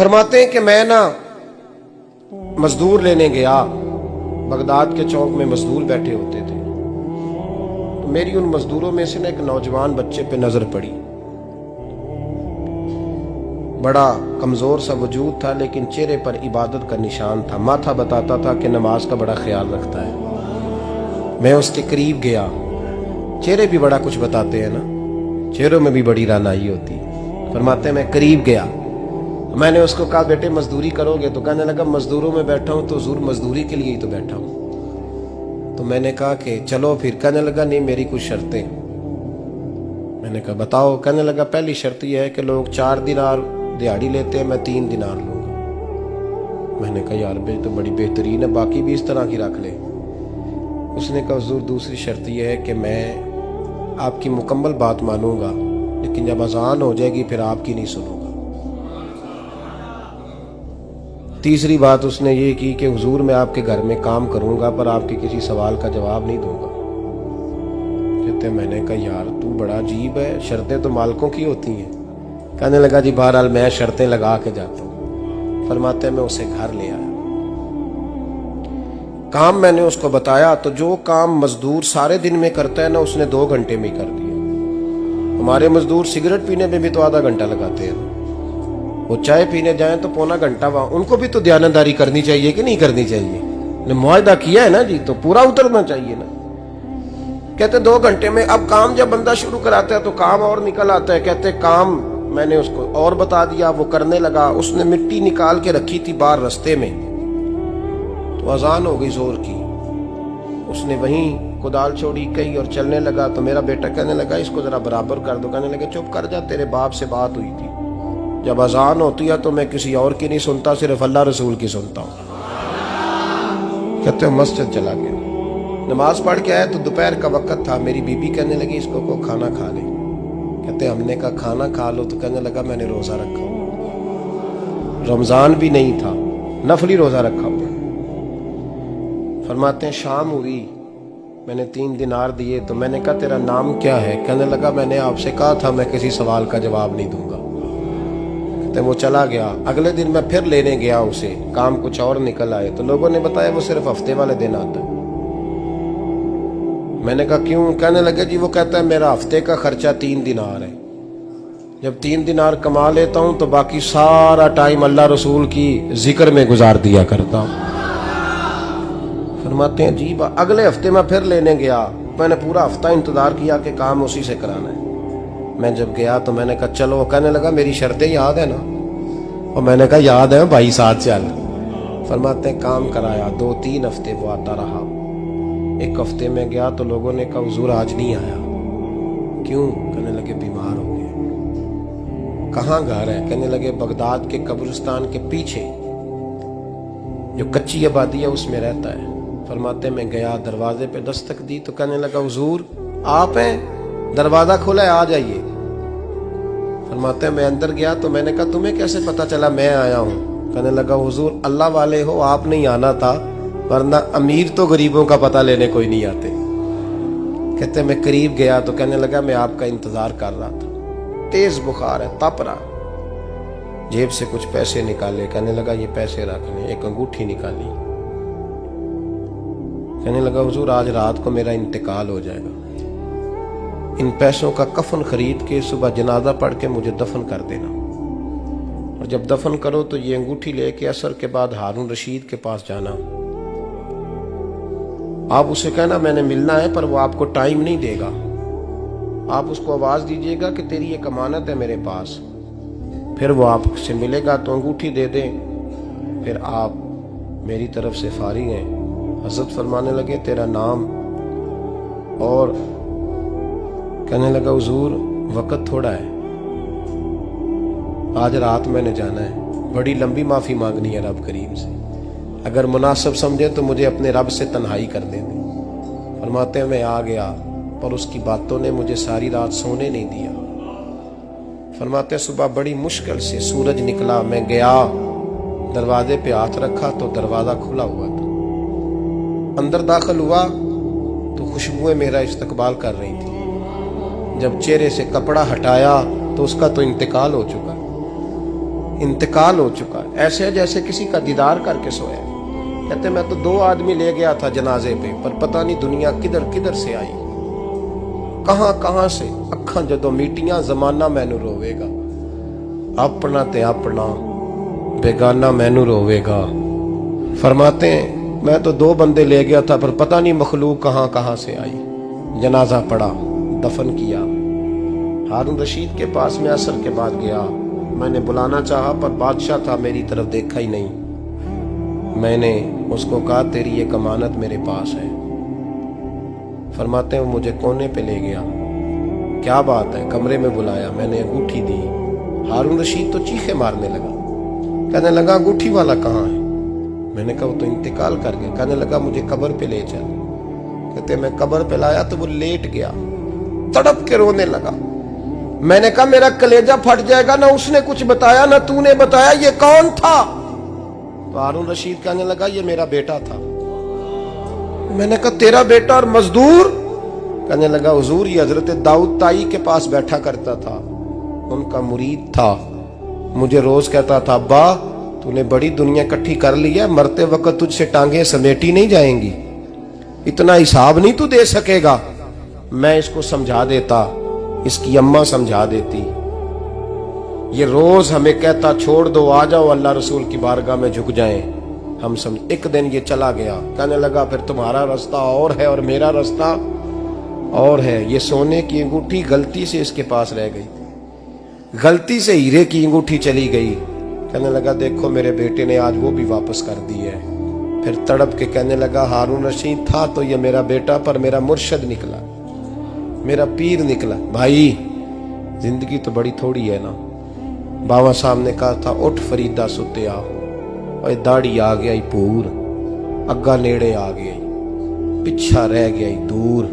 फरमाते हैं कि मैं ना मजदूर लेने गया, बगदाद के चौक में मजदूर बैठे होते थे, तो मेरी उन मजदूरों में से ना एक नौजवान बच्चे पे नजर पड़ी। बड़ा कमजोर सा वजूद था, लेकिन चेहरे पर इबादत का निशान था। माथा बताता था कि नमाज का बड़ा ख्याल रखता है। मैं उसके करीब गया। चेहरे भी बड़ा कुछ बताते हैं ना, चेहरों में भी बड़ी रानाई होती है। फरमाते हैं मैं करीब गया, मैंने उसको कहा बेटे मजदूरी करोगे? तो कहने लगा मजदूरों में बैठा हूं तो हुजूर मजदूरी के लिए ही तो बैठा हूं। तो मैंने कहा कि चलो फिर। कहने लगा नहीं, मेरी कुछ शर्तें। मैंने कहा बताओ? कहने लगा पहली शर्त यह है कि लोग 4 दिनार दिहाड़ी लेते हैं, मैं 3 दिनार लूंगा। मैंने कहा यार बे तो बड़ी बेहतरीन है, बाकी भी इस तरह की रख ले। उसने कहा हुजूर दूसरी शर्त यह है कि मैं आपकी मुकम्मल बात मानूंगा, लेकिन जब अजान हो जाएगी फिर आपकी नहीं सुनूंगा। तीसरी बात उसने ये की कि हुजूर मैं आपके घर में काम करूंगा पर आपके किसी सवाल का जवाब नहीं दूंगा। कहते मैंने कहा यार तू बड़ा अजीब है, शर्तें तो मालिकों की होती हैं। कहने लगा जी बहरहाल मैं शर्तें लगा के जाता हूँ। फरमाते मैं उसे घर ले आया, काम मैंने उसको बताया, तो जो काम मजदूर सारे दिन में करता है ना उसने 2 घंटे में ही कर दिया। हमारे मजदूर सिगरेट पीने में भी तो आधा घंटा लगाते हैं, वो चाय पीने जाएं तो पौना घंटा वहां। उनको भी तो दयानतदारी करनी चाहिए कि नहीं करनी चाहिए? ने मुआहदा किया है ना जी, तो पूरा उतरना चाहिए ना। कहते 2 घंटे में। अब काम जब बंदा शुरू कराता है तो काम और निकल आता है। कहते काम मैंने उसको और बता दिया, वो करने लगा। उसने मिट्टी निकाल के रखी थी बाहर रास्ते में, तो अजान हो गई जोर की। उसने वहीं कुदाल छोड़ी कही और चलने लगा। तो मेरा बेटा कहने लगा इसको जरा बराबर कर दो। कहने लगे चुप कर जा, तेरे बाप से बात हुई थी, जब अजान होती है तो मैं किसी और की नहीं सुनता, सिर्फ अल्लाह रसूल की सुनता हूँ। कहते हो मस्जिद चला गया, नमाज पढ़ के आया तो दोपहर का वक्त था। मेरी बीबी कहने लगी इसको को खाना खा ले। कहते हमने कहा खाना खा लो, तो कहने लगा मैंने रोजा रखा हुआ, रमजान भी नहीं था, नफली रोजा रखा हुआ। फरमाते हैं शाम हुई, मैंने 3 दिनार दिए, तो मैंने कहा तेरा नाम क्या है? कहने लगा मैंने आपसे कहा था मैं किसी सवाल का जवाब नहीं दूंगा। कहते वो चला गया। अगले दिन मैं फिर लेने गया उसे, काम कुछ और निकल आए, तो लोगों ने बताया वो सिर्फ हफ्ते वाले दिन आता है। मैंने कहा क्यों? कहने लगे जी वो कहता है मेरा हफ्ते का खर्चा 3 दिनार है, जब 3 दिनार कमा लेता हूं तो बाकी सारा टाइम अल्लाह रसूल की जिक्र में गुजार दिया करता हूं। फरमाते हैं जी अगले हफ्ते मैं फिर लेने गया, मैंने पूरा हफ्ता इंतजार किया कि काम उसी से कराना है। मैं जब गया तो मैंने कहा चलो। कहने लगा मेरी शर्तें याद है ना? और मैंने कहा याद है भाई, साथ चल। फरमाते हैं काम कराया, 2-3 हफ्ते वो आता रहा। एक हफ्ते में गया तो लोगों ने कहा हुजूर आज नहीं आया। क्यों? कहने लगे बीमार हो गए। कहाँ घर है? कहने लगे बगदाद के कब्रिस्तान के पीछे जो कच्ची आबादी है उसमें रहता है। फरमाते मैं गया, दरवाजे पे दस्तक दी तो कहने लगा हुजूर आप हैं? दरवाजा खुला है, आ जाइए। फरमाते मैं अंदर गया तो मैंने कहा तुम्हें कैसे पता चला मैं आया हूँ? कहने लगा हुजूर अल्लाह वाले हो, आप नहीं आना था, वरना अमीर तो गरीबों का पता लेने कोई नहीं आते। कहते मैं करीब गया तो कहने लगा मैं आपका इंतजार कर रहा था, तेज बुखार है, तप रहा। जेब से कुछ पैसे निकाले, कहने लगा ये पैसे रखने। एक अंगूठी निकाली, कहने लगा हुजूर आज रात को मेरा इंतकाल हो जाएगा, इन पैसों का कफन खरीद के सुबह जनाजा पढ़ के मुझे दफन कर देना, और जब दफन करो तो ये अंगूठी लेके असर के बाद हारून रशीद के पास जाना। आप उसे कहना मैंने मिलना है, पर वो आपको टाइम नहीं देगा। आप उसको आवाज दीजिएगा कि तेरी एक अमानत है मेरे पास, फिर वो आपसे मिलेगा तो अंगूठी दे दे, फिर आप मेरी तरफ से फारिग हैं। हजरत फरमाने लगे तेरा नाम? और कहने लगा हुजूर वक्त थोड़ा है, आज रात मैंने जाना है, बड़ी लंबी माफी मांगनी है रब करीम से, अगर मुनासिब समझे तो मुझे अपने रब से तन्हाई कर दे। फरमाते हैं मैं आ गया, पर उसकी बातों ने मुझे सारी रात सोने नहीं दिया। फरमाते हैं सुबह बड़ी मुश्किल से सूरज निकला, मैं गया दरवाजे पे हाथ रखा तो दरवाजा खुला हुआ था। अंदर दाखिल हुआ तो खुशबुएं मेरा इस्तकबाल कर रही थी। जब चेहरे से कपड़ा हटाया तो उसका तो इंतकाल हो चुका। इंतकाल हो चुका है, ऐसे है जैसे किसी का दीदार करके सोया। कहते मैं तो 2 आदमी ले गया था जनाजे पे, पर पता नहीं दुनिया किधर किधर से आई, कहां कहां से। अखां जदों मीटियां जमाना मैनू रोवेगा, अपना ते अपना बेगाना मैनू रोवेगा। फरमाते हैं मैं तो 2 बंदे ले गया था, पर पता नहीं मखलूक कहां कहां से आई। जनाजा पड़ा, दफन किया। हारून रशीद के पास में असर के बाद गया, मैंने बुलाना चाहा पर बादशाह था, मेरी तरफ देखा ही नहीं। मैंने उसको कहा तेरी ये अमानत मेरे पास है। फरमाते हैं वो मुझे कोने पे ले गया, क्या बात है, कमरे में बुलाया, मैंने अंगूठी दी। हारून रशीद तो चीखे मारने लगा, कहने लगा अंगूठी वाला कहाँ है? मैंने कहा वो तो इंतकाल कर गया। कहने लगा मुझे कब्र पे ले चल। कहते मैं कब्र पे लाया तो वो लेट गया, तड़प के रोने लगा। मैंने कहा मेरा कलेजा फट जाएगा, ना उसने कुछ बताया ना तूने बताया, ये कौन था? तो हारून रशीद कहने लगा ये मेरा बेटा था। मैंने कहा तेरा बेटा और मजदूर? कहने लगा हुजूर ये हजरत दाऊद ताई के पास बैठा करता था, उनका मुरीद था, मुझे रोज कहता था अब्बा तूने बड़ी दुनिया इकट्ठी कर ली है, मरते वक्त तुझसे टांगे समेटी नहीं जाएंगी, इतना हिसाब नहीं तू दे सकेगा। मैं इसको समझा देता, इसकी अम्मा समझा देती। ये रोज हमें कहता छोड़ दो, आ जाओ अल्लाह रसूल की बारगाह में झुक जाएं। हम समझ। एक दिन ये चला गया, कहने लगा फिर तुम्हारा रास्ता और है और मेरा रास्ता और है। ये सोने की अंगूठी गलती से इसके पास रह गई, गलती से हीरे की अंगूठी चली गई। कहने लगा देखो मेरे बेटे ने आज वो भी वापस कर दी है। फिर तड़प के कहने लगा हारून रशीद था तो ये मेरा बेटा, पर मेरा मुर्शद निकला, मेरा पीर निकला। भाई जिंदगी तो बड़ी थोड़ी है ना। बाबा साहब ने कहा था उठ फरीदा सुते आ, और दाढ़ी आ गया पूर, अग्गा नेड़े आ गया, पिछा रह गया दूर।